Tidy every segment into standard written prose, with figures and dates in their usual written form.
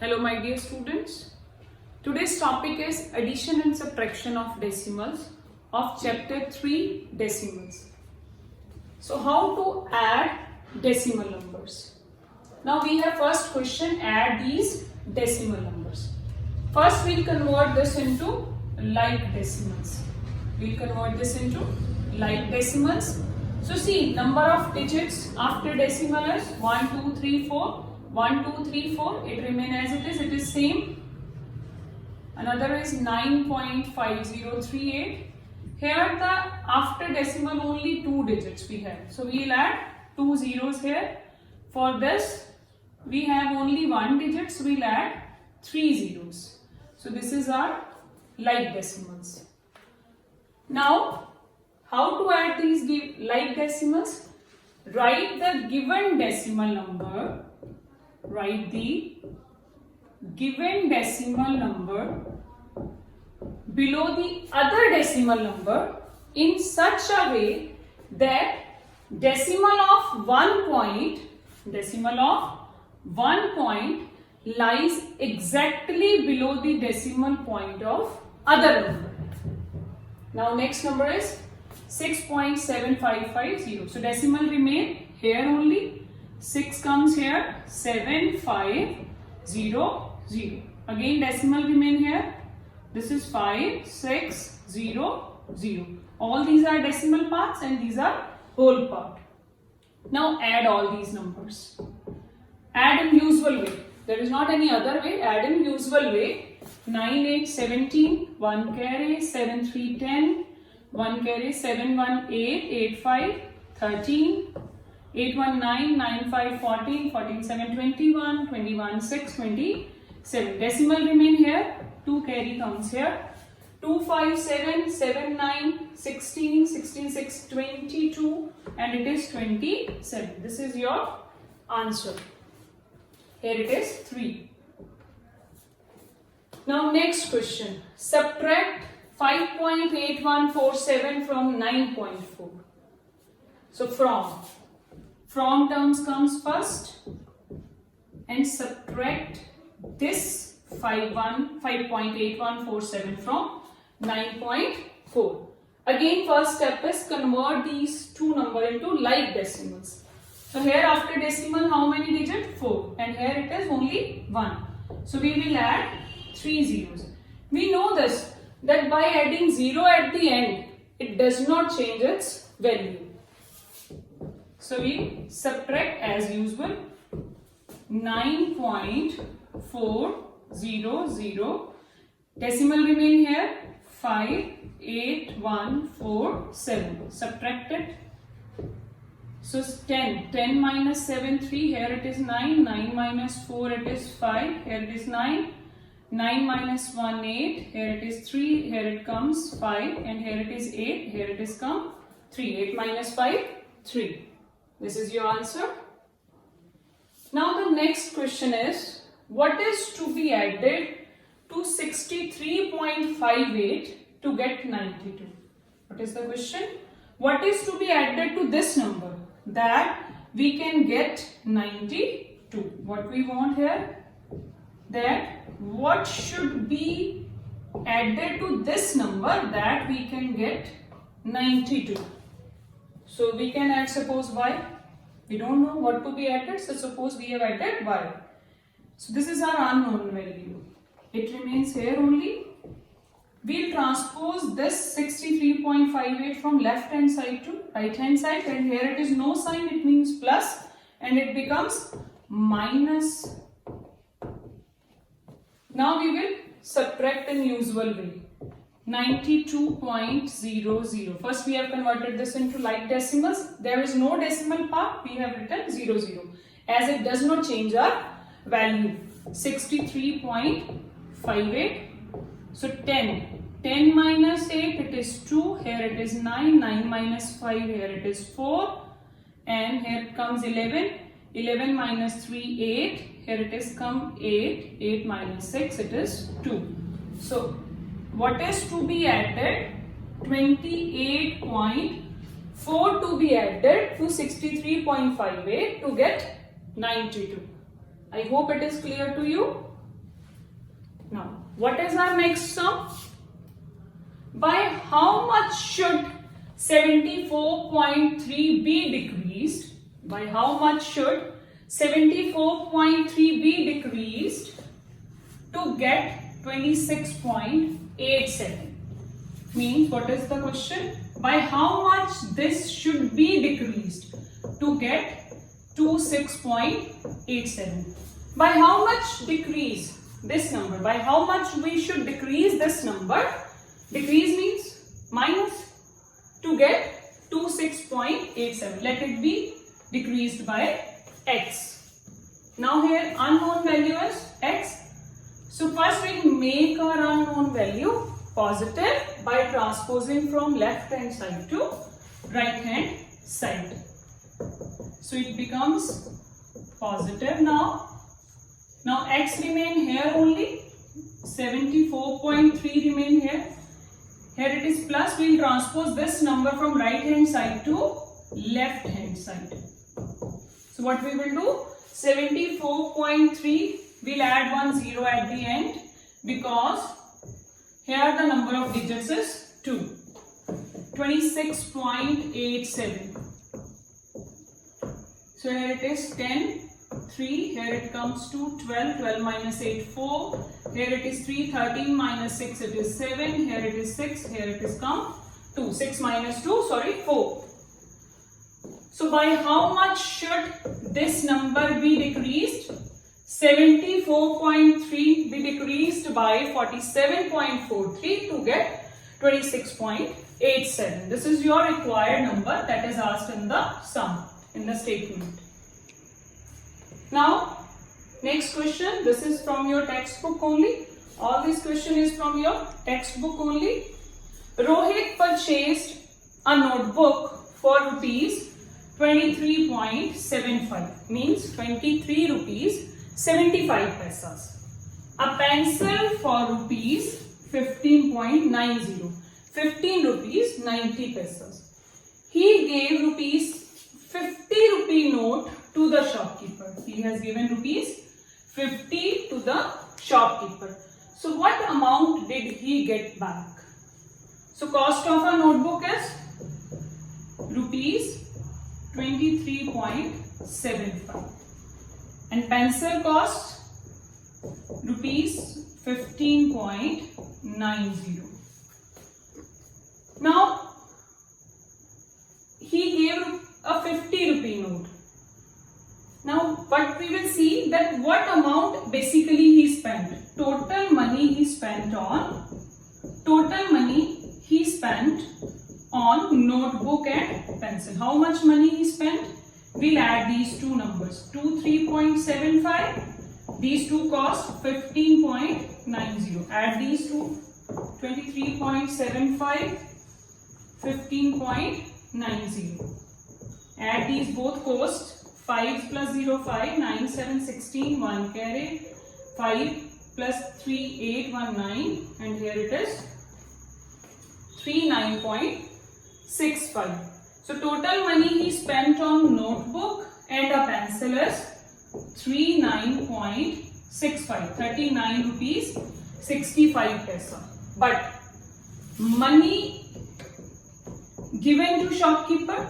Hello my dear students. Today's topic is addition and subtraction of decimals of chapter 3 decimals. So how to add decimal numbers? Now we have first question, add these decimal numbers. First we'll convert this into like decimals. So see, number of digits after decimal is 1, 2, 3, 4. 1, 2, 3, 4. It remains as it is. It is same. Another is 9.5038. Here the after decimal only 2 digits we have. So we will add 2 zeros here. For this we have only 1 digit. So we will add 3 zeros. So this is our like decimals. Now how to add these like decimals? Write the given decimal number. Write the given decimal number below the other decimal number in such a way that decimal of 1 point lies exactly below the decimal point of other number. Now next number is 6.7550. So decimal remain here only. 6 comes here, 7500. Again decimal remain here. This is 5600. All these are decimal parts and these are whole part. Now add all these numbers. Add in usual way. There is not any other way. Add in usual way. 9, 8, 17. 1 carry. 7, 3, 10. 1 carry. 7, 1, 8. 8, 5, 13. 8, 1, 9, 9, 5, 14, 14, 7, 21, 21, 6, 27. Decimal remain here, 2 carry comes here. 2, 5, 7, 7, 9, 16, 16, 6, 22 and it is 27. This is your answer. Here it is 3. Now next question. Subtract 5.8147 from 9.4. So from terms comes first and subtract this 5.8147 from 9.4. Again first step is convert these two numbers into like decimals. So here after decimal how many digits? 4 and here it is only 1. So we will add 3 zeros. We know this that by adding 0 at the end it does not change its value. So we subtract as usual 9.400. Decimal remain here 58147. Subtract it. So 10. 10 minus 7, 3. Here it is 9. 9 minus 4 it is 5. Here it is 9. 9 minus 1 8. Here it is 3. Here it comes 5 and here it is 8. Here it is come 3. 8 minus 5 3. This is your answer. Now the next question is, what is to be added to 63.58 to get 92? What is the question? What is to be added to this number that we can get 92? What we want here? That what should be added to this number that we can get 92? So we can add suppose y. We don't know what to be added. So suppose we have added y. So this is our unknown value. It remains here only. We'll transpose this 63.58 from left hand side to right hand side. And here it is no sign. It means plus. And it becomes minus. Now we will subtract in usual way. 92.00. First we have converted this into like decimals. There is no decimal part. We have written 00 as it does not change our value. 63.58. So 10. 10 minus 8 it is 2. Here it is 9. 9 minus 5 here it is 4. And here it comes 11. 11 minus 3 8. Here it is come 8. 8 minus 6 it is 2. So what is to be added? 28.4 to be added to 63.58 to get 92. I hope it is clear to you. Now, what is our next sum? By how much should 74.3 be decreased? By how much should 74.3 be decreased to get 26.87? Means, what is the question? By how much this should be decreased to get 26.87? By how much decrease this number? By how much we should decrease this number? Decrease means minus, to get 26.87. Let it be decreased by x. Now here unknown value is x. So first we make our unknown value positive by transposing from left hand side to right hand side. So it becomes positive now. Now x remain here only, 74.3 remain here. Here it is plus, we will transpose this number from right hand side to left hand side. So what we will do, 74.3, we will add 1 0 at the end because here the number of digits is 2. 26.87. So here it is 10. 3, here it comes to 12, 12 minus 8, 4, here it is 3, 13 minus 6, it is 7, here it is 6, here it is come 2, 6 minus 2, sorry, 4. So by how much should this number be decreased? 74.3 be decreased by 47.43 to get 26.87. This is your required number that is asked in the sum, in the statement. Now, next question, this is from your textbook only. All this question is from your textbook only. Rohit purchased a notebook for rupees 23.75, means 23 rupees 75 paisas. A pencil for rupees 15.90, 15 rupees 90 paisas. He gave rupees 50 rupee note to the shopkeeper. He has given rupees 50 to the shopkeeper. So what amount did he get back? So cost of a notebook is rupees 23.75 and pencil cost rupees 15.90. Now he gave a 50 rupee note. Now, but we will see that what amount basically he spent. Total money he spent on notebook and pencil. How much money he spent? We'll add these two numbers. 23.75. These two cost 15.90. Add these two. 23.75, 15.90. Add these both costs. 5 plus 0, 5, 9, 7, 16, 1 carry, 5 plus 3, 8, 1, 9, and here it is 39.65. So total money he spent on notebook and a pencil is 39.65, 39 rupees 65 paisa. But money given to shopkeeper,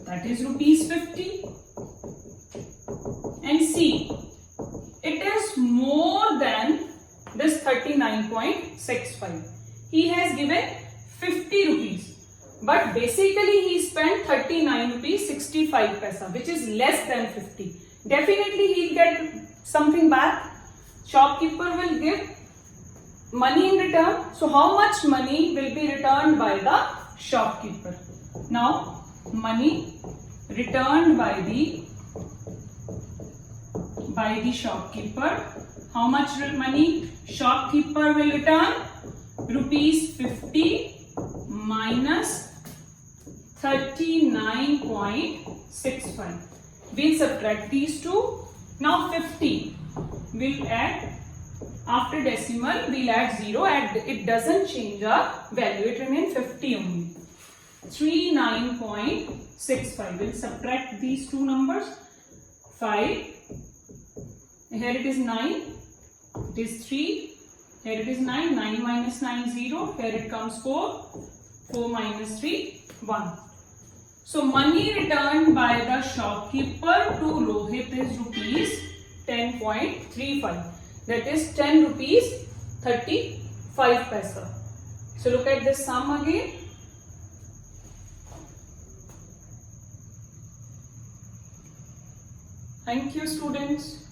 that is rupees 50, and see, it is more than this 39.65. He has given 50 rupees, but basically he spent 39 rupees 65 paisa, which is less than 50. Definitely he will get something back. Shopkeeper will give money in return. So how much money will be returned by the shopkeeper? Now, money returned by the shopkeeper. How much money shopkeeper will return? Rupees 50 minus 39.65. We'll subtract these two. Now 50 we'll add, after decimal we'll add 0, and it doesn't change our value, it remains 50 only. 39.65. We'll subtract these two numbers. 5 Here it is 9, it is 3, here it is 9, 9 minus 9, 0, here it comes 4, 4 minus 3, 1. So money returned by the shopkeeper to Rohit is rupees 10.35. That is 10 rupees 35 paisa. So look at this sum again. Thank you, students.